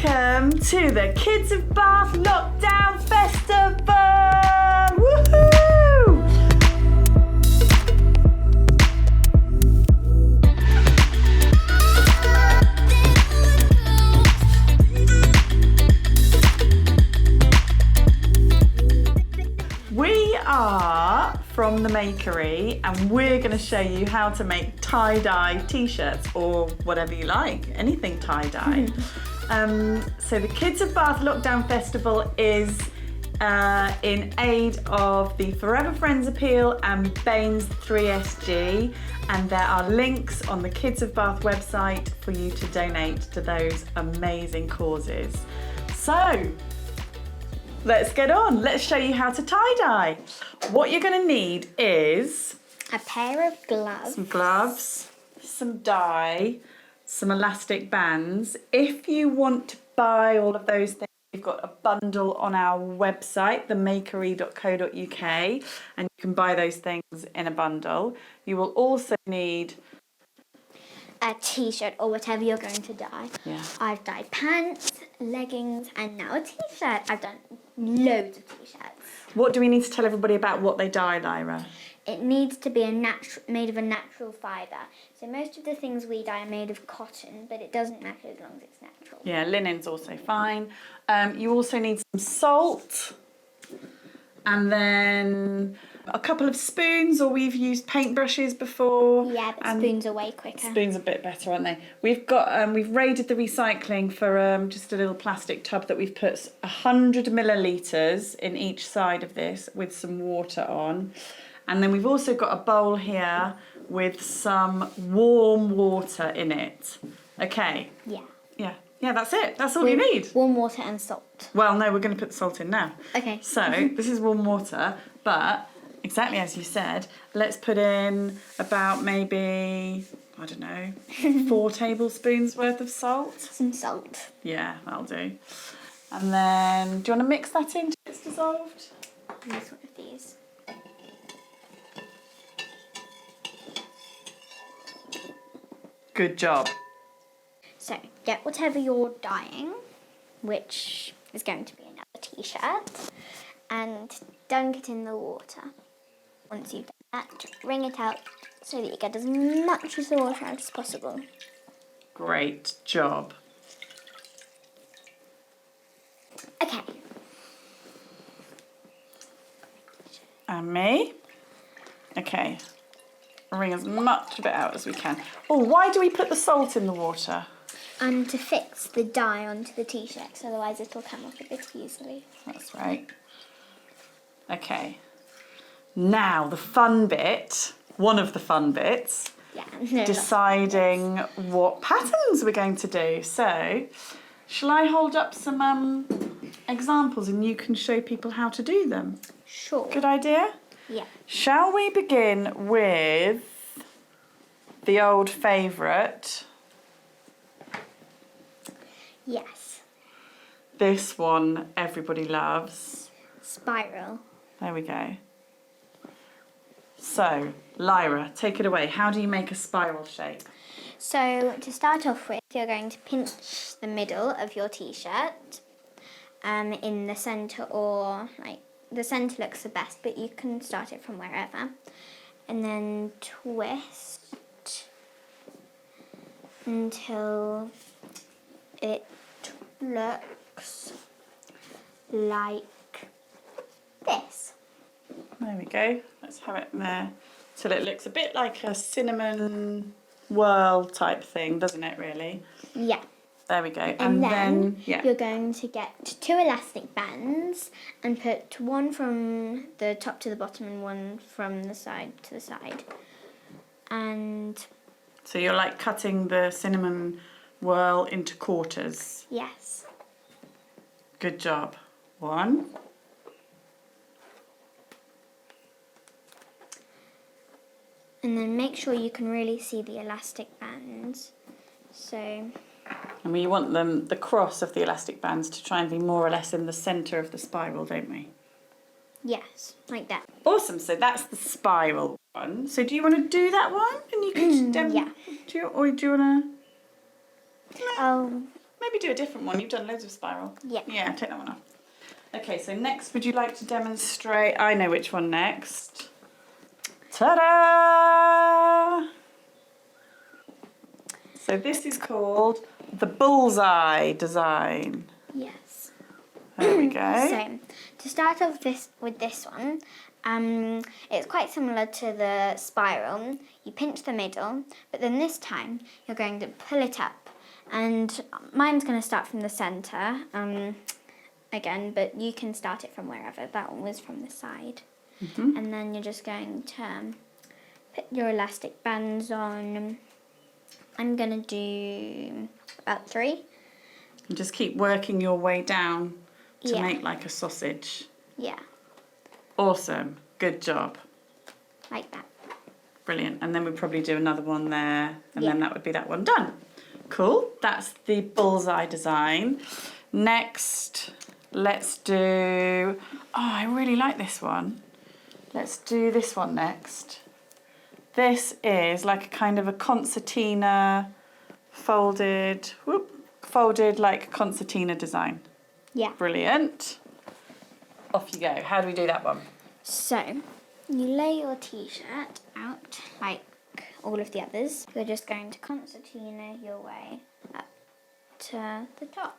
Welcome to the Kids of Bath Lockdown Festival! Woohoo! We are from the Makery and we're going to show you how to make tie-dye t-shirts or whatever you like, anything tie-dye. So the Kids of Bath Lockdown Festival is in aid of the Forever Friends Appeal and Baines 3SG, and there are links on the Kids of Bath website for you to donate to those amazing causes. So let's get on. Let's show you how to tie-dye. What you're going to need is a pair of gloves. Some gloves, some dye, some elastic bands. If you want to buy all of those things, we've got a bundle on our website, themakery.co.uk, and you can buy those things in a bundle. You will also need a t-shirt or whatever you're going to dye. Yeah. I've dyed pants, leggings, and now a t-shirt. I've done loads of t-shirts. What do we need to tell everybody about what they dye, Lyra? It needs to be made of a natural fibre. So most of the things we dye are made of cotton, but it doesn't matter as long as it's natural. Yeah, linen's also fine. You also need some salt, and then a couple of spoons, or we've used paintbrushes before. Yeah, but spoons are way quicker. Spoons are a bit better, aren't they? We've got we've raided the recycling for just a little plastic tub that we've put 100 millilitres in each side of this with some water on. And then we've also got a bowl here with some warm water in it. Okay. Yeah. Yeah, that's it. That's all you need. Warm water and salt. Well, no, we're going to put the salt in now. Okay. So this is warm water, but exactly as you said, let's put in about maybe, I don't know, 4 tablespoons worth of salt. Some salt. Yeah, that'll do. And then, do you want to mix that in till it's dissolved? Use one of these. Good job. So, get whatever you're dyeing, which is going to be another t-shirt, and dunk it in the water. Once you've done that, wring it out so that you get as much of the water out as possible. Great job. Okay. And me. Okay. Wring as much of it out as we can. Oh, why do we put the salt in the water? To fix the dye onto the t-shirt, so otherwise it'll come off a bit easily. That's right. Okay. Now, the fun bit, one of the fun bits, Yeah. deciding what patterns we're going to do. So, shall I hold up some examples and you can show people how to do them? Sure. Good idea? Yeah. Shall we begin with the old favourite? Yes. This one everybody loves. Spiral. There we go. So, Lyra, take it away. How do you make a spiral shape? So, to start off with, you're going to pinch the middle of your t-shirt in the centre, or the centre looks the best, but you can start it from wherever. And then twist until it looks like this. There we go. Let's have it there till it looks a bit like a cinnamon whirl type thing, doesn't it, really? Yeah. There we go. And then yeah. you're going to get 2 elastic bands and put one from the top to the bottom and one from the side to the side. And So you're like cutting the cinnamon whirl into quarters. yes. Good job. 1. And then make sure you can really see the elastic bands. So, And we want the cross of the elastic bands to try and be more or less in the centre of the spiral, don't we? yes, like that. Awesome. So that's the spiral one. So do you want to do that one? And you can Yeah. do you want to? Oh, Maybe do a different one. You've done loads of spiral. Yeah. Yeah, take that one off. Okay, so next, would you like to demonstrate? I know which one next. Ta-da! So this is called the Bullseye design. Yes. There we go. So, to start off with this one, it's quite similar to the spiral. You pinch the middle, but then this time you're going to pull it up. And mine's going to start from the centre, again, but you can start it from wherever. That one was from the side. Mm-hmm. And then you're just going to put your elastic bands on. I'm going to do about 3. And just keep working your way down to Yeah. make like a sausage. Yeah, Awesome. Good job. like that. Brilliant. And then we'd probably do another one there, and Yeah. then that would be that one done. Cool. That's the Bullseye design. Next, let's do... Oh, I really like this one. Let's do this one next. This is like a kind of a concertina folded like concertina design. Yeah. Brilliant. Off you go. How do we do that one? So, you lay your t-shirt out like all of the others. You're just going to concertina your way up to the top.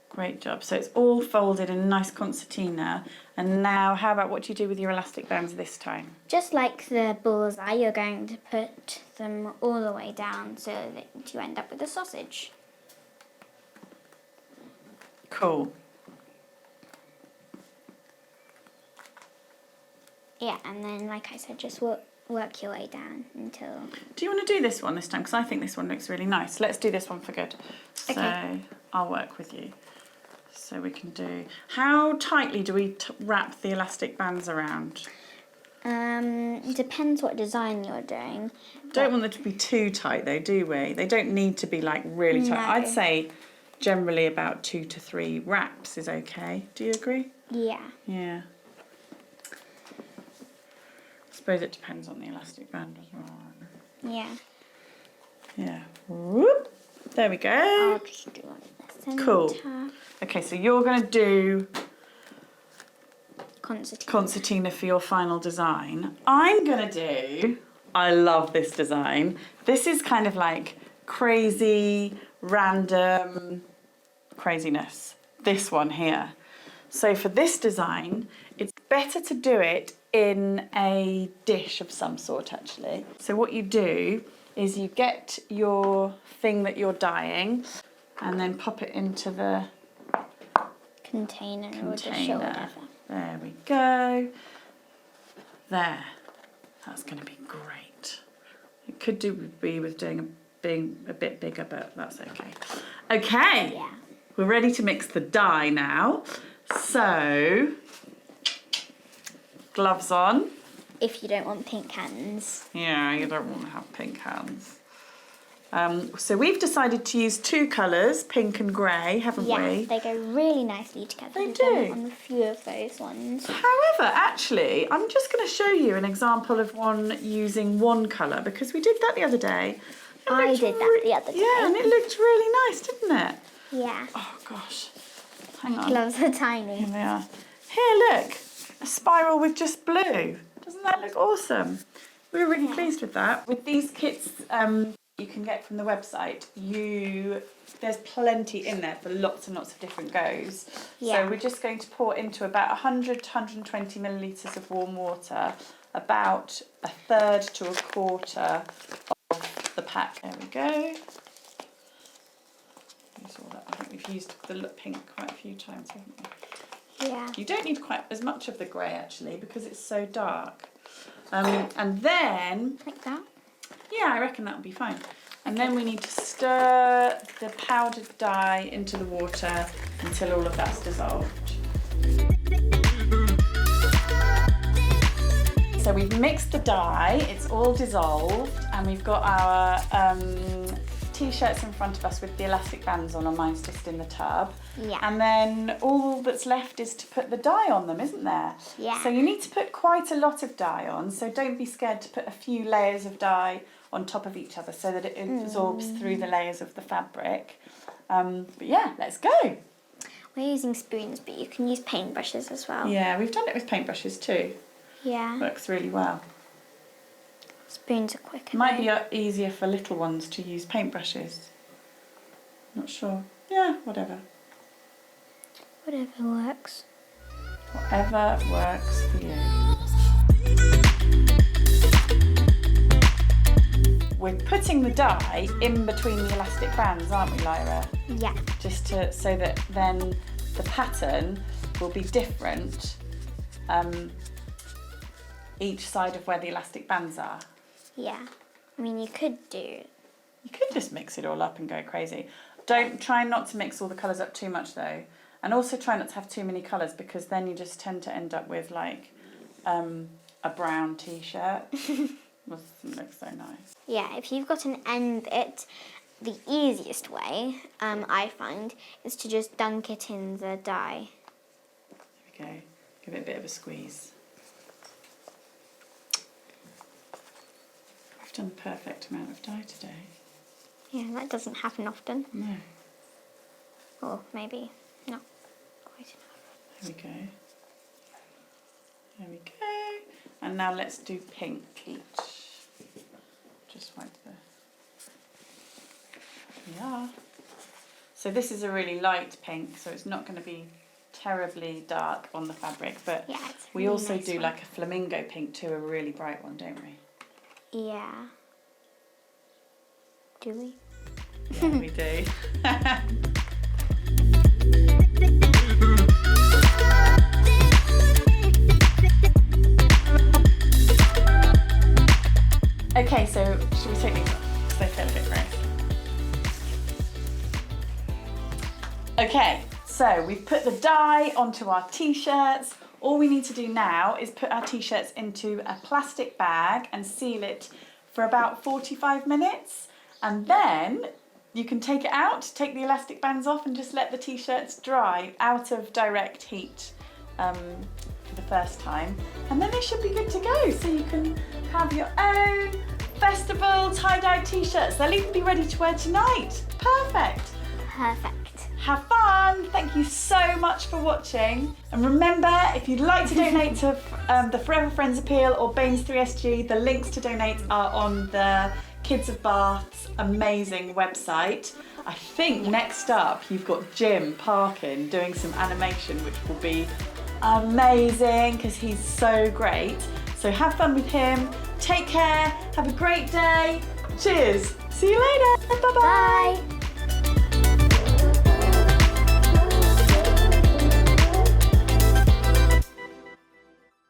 Great job. So it's all folded in a nice concertina. And now, how about what do you do with your elastic bands this time? Just like the bullseye, you're going to put them all the way down so that you end up with a sausage. Cool. Yeah, and then, like I said, just work your way down until... Do you want to do this one this time? Because I think this one looks really nice. Let's do this one for good. So Okay. I'll work with you. So we can do... How tightly do we wrap the elastic bands around? Depends what design you're doing. Don't want them to be too tight though, do we? They don't need to be like really tight. No. I'd say generally about 2 to 3 wraps is okay. Do you agree? Yeah. Yeah. I suppose it depends on the elastic band as well. Yeah. Yeah. Whoop. There we go. I'll just do one in the centre. Cool. Okay, so you're going to do concertina for your final design. I'm going to do... I love this design. This is kind of like crazy, random craziness. This one here. So for this design, it's better to do it in a dish of some sort, actually. So what you do is you get your thing that you're dyeing and then pop it into the container or dish or whatever. There we go. There. That's going to be great. It could be with being a bit bigger, but that's okay. Okay. Yeah. We're ready to mix the dye now. So, gloves on. If you don't want pink hands. Yeah, you don't want to have pink hands. So we've decided to use 2 colours, pink and grey, haven't Yeah, we? they go really nicely together. They We've done it do. on a few of those ones. However, actually, I'm just going to show you an example of one using one colour because we did that the other day. I did that the other day. Yeah, and it looked really nice, didn't it? Yeah. Oh, gosh. Hang on. Gloves are tiny. Here they are. Here, look. A spiral with just blue. Doesn't that look awesome? We were really pleased with that. With these kits you can get from the website, there's plenty in there for lots and lots of different goes. Yeah. So we're just going to pour into about 100 to 120 millilitres of warm water, about 1/3 to 1/4 of the pack. There we go. Use all that. I think we've used the pink quite a few times, haven't we? Yeah. You don't need quite as much of the grey actually because it's so dark. And then, Like that? yeah, I reckon that will be fine. And then we need to stir the powdered dye into the water until all of that's dissolved. So we've mixed the dye, it's all dissolved, and we've got our t-shirts in front of us with the elastic bands on, or mine's just in the tub. Yeah. And then all that's left is to put the dye on them, isn't there? Yeah. So you need to put quite a lot of dye on, so don't be scared to put a few layers of dye on top of each other so that it absorbs through the layers of the fabric. But yeah, let's go. We're using spoons, but you can use paintbrushes as well. Yeah, we've done it with paintbrushes too. Yeah. Works really well. Spoons are quicker. Might be easier for little ones to use paintbrushes. Not sure. Yeah, whatever. Whatever works. Whatever works for you. We're putting the dye in between the elastic bands, aren't we, Lyra? Yeah. Just so that then the pattern will be different each side of where the elastic bands are. Yeah. I mean, you could just mix it all up and go crazy. Try not to mix all the colours up too much though. And also try not to have too many colours, because then you just tend to end up with like a brown t-shirt. Doesn't look so nice. Yeah, if you've got an end bit, the easiest way, I find, is to just dunk it in the dye. There we go. Give it a bit of a squeeze. We've done the perfect amount of dye today. Yeah, that doesn't happen often. No. Or maybe not quite enough. There we go. There we go. And now let's do pink each. Just wipe the... There we are. So this is a really light pink, so it's not going to be terribly dark on the fabric, but yeah, it's we really also nice do one. like a flamingo pink too, a really bright one, don't we? Yeah. Do we? Yeah, we do. Okay, so should we take these off? Because they feel a bit gross. Okay, so we've put the dye onto our t-shirts. All we need to do now is put our t-shirts into a plastic bag and seal it for about 45 minutes. And then you can take it out, take the elastic bands off, and just let the t-shirts dry out of direct heat for the first time. And then they should be good to go. So you can have your own festival tie-dye t-shirts. They'll even be ready to wear tonight. Perfect. Perfect. Have fun. Thank you so much for watching. And remember, if you'd like to donate to the Forever Friends Appeal or Baines 3SG, the links to donate are on the Kids of Bath's amazing website. I think next up you've got Jim Parkin doing some animation, which will be amazing because he's so great. So have fun with him. Take care. Have a great day. Cheers. See you later. Bye-bye. Bye.